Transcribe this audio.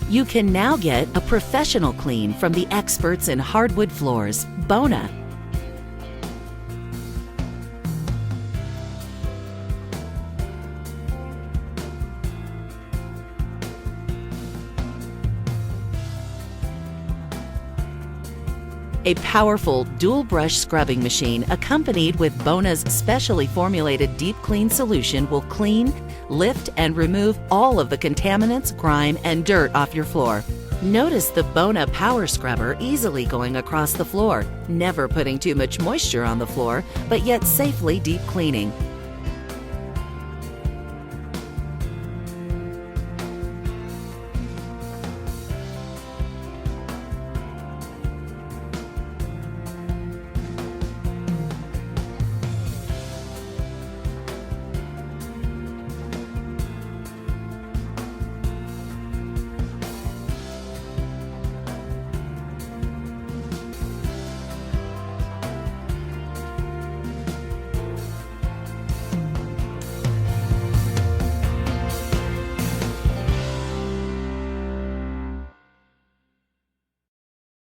You can now get a professional clean from the experts in hardwood floors, Bona. A powerful dual brush scrubbing machine accompanied with Bona's specially formulated Deep Clean Solution will clean, lift, and remove all of the contaminants, grime, and dirt off your floor. Notice the Bona PowerScrubber easily going across the floor, never putting too much moisture on the floor, but yet safely deep cleaning.